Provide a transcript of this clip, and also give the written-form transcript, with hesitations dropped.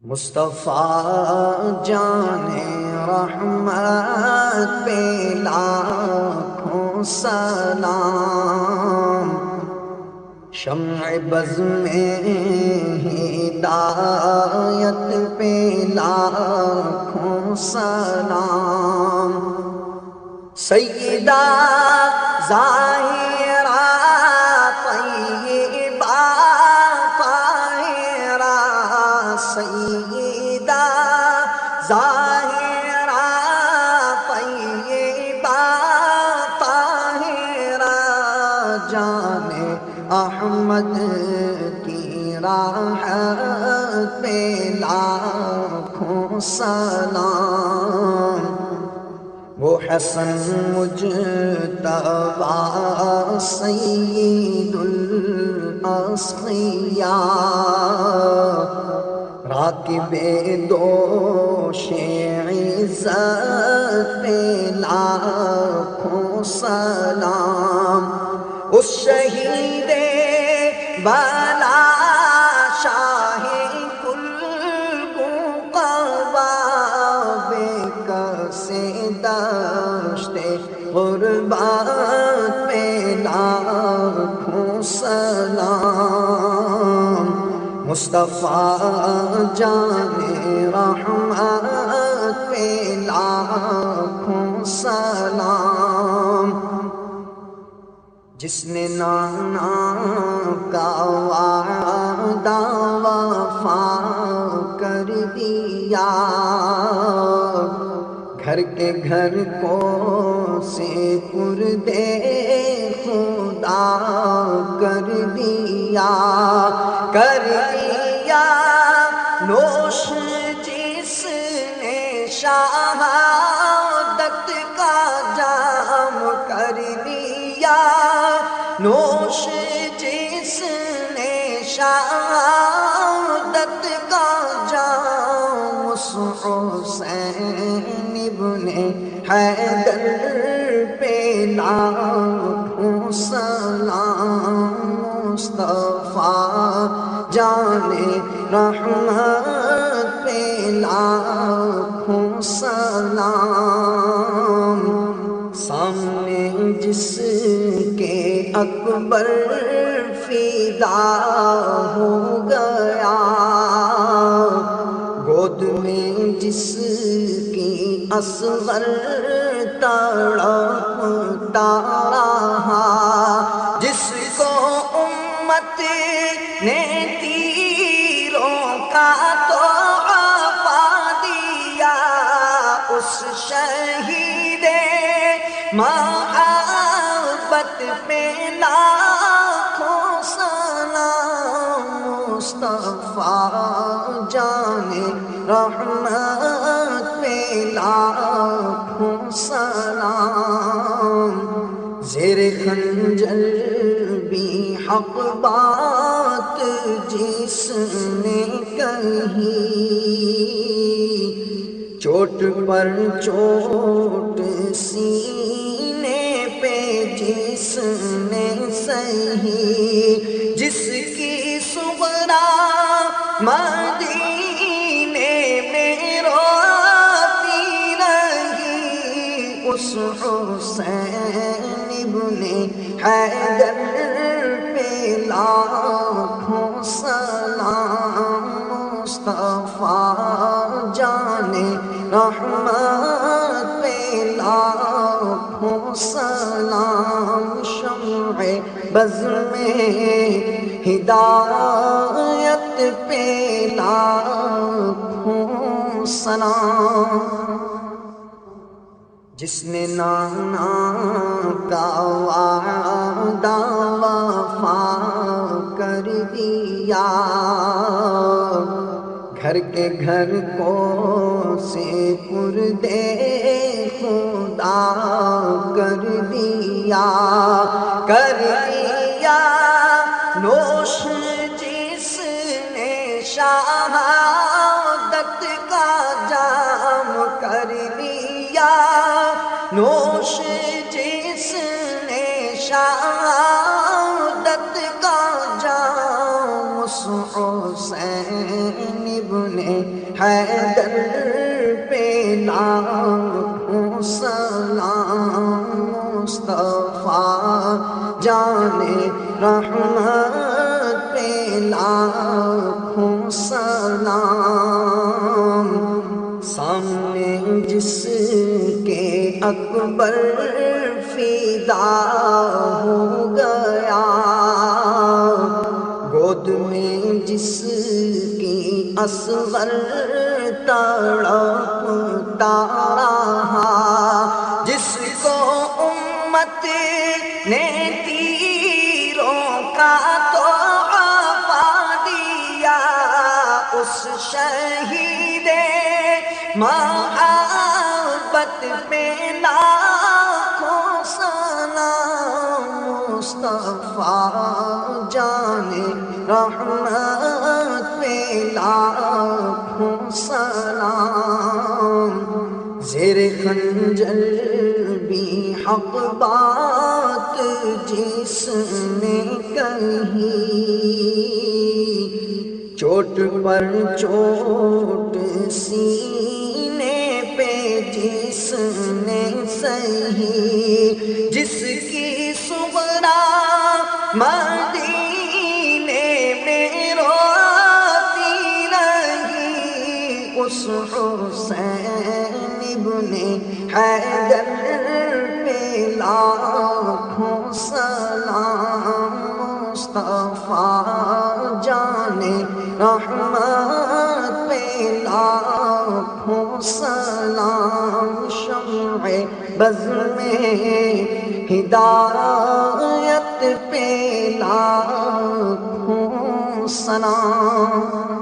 مصطفیٰ جان رحمت پہ لاکھوں سلام، شمع بز میں ہدایت پہ لاکھوں سلام، سیدہ ظاہرہ طیبہ طاہرہ، سیدہ ظاہرہ طیبہ طاہرہ، جان احمد کی راحت پہ لاکھوں سلام، وہ حسن مجتبیٰ سید الاصفیاء، راکب دوش عزت پہ لاکھوں سلام، اس شہید بلا شاہ کل بے کس دشت غربت پہ لاکھوں سلام، مصطفیٰ جان رحمت پہ لاکھوں سلام، جس نے نانا کا وعدہ وفا کر دیا، گھر کے گھر کو سے پردے خدا کر دیا، نوش جس نے شہادت کا جام کر لیا، نوش جس نے شہادت کا جام، اس حسین ابن حیدر پہ لاکھوں سلام، مصطفیٰ جان رحمت پہ لاکھوں سلام، سامنے جس کے اکبر فدا ہو گیا، گود میں جس کی اصغر تڑپتا رہا، جس کو امت نے تیروں کا تحفہ دیا، اس شہید محبت پہ لاکھوں سلام، مصطفیٰ جان رحمت پہ لاکھوں سلام، زیر خنجر بھی حق بات جس نے کہی، چوٹ پر چوٹ سینے پہ جس نے سہی، جس کی صغرا مدینے میں روتی رہی، اس حسین ابن حیدر پہ لاکھوں سلام، مصطفیٰ جان رحمت پہ لاکھوں سلام، شمع بز میں ہدایت پہ لاکھوں سلام، جس نے نانا کا وعدہ وفا کر دیا، گھر کے گھر کو سے پردے خدا کر دیا، نوش جس نے شہادت کا جام کر لیا، نوش جس نے شہادت کا جام، اس حسین حسین ابن حیدر پہ لاکھوں سلام، مصطفیٰ جان رحمت پہ لاکھوں سلام، سامنے جس کے اکبر فدا ہو گیا، گود میں جس کی اصغر تڑپتا رہا، جس کو امت نے تیروں کا تحفہ دیا، اس شہید محبت پہ لاکھوں سلام، مصطفیٰ جان رحمت پہ لاکھوں سلام، زیر خنجر بھی حق بات جس نے کہی، چوٹ پر چوٹ سینے پہ جس نے سہی، جس کی صغرا مدینے میں روتی رہی، اس حسین ابن حیدر پہ لاکھوں سلام، مصطفیٰ جان رحمت پہ لاکھوں سلام، شمع بز میں ہدایت پہ لاکھوں سلام۔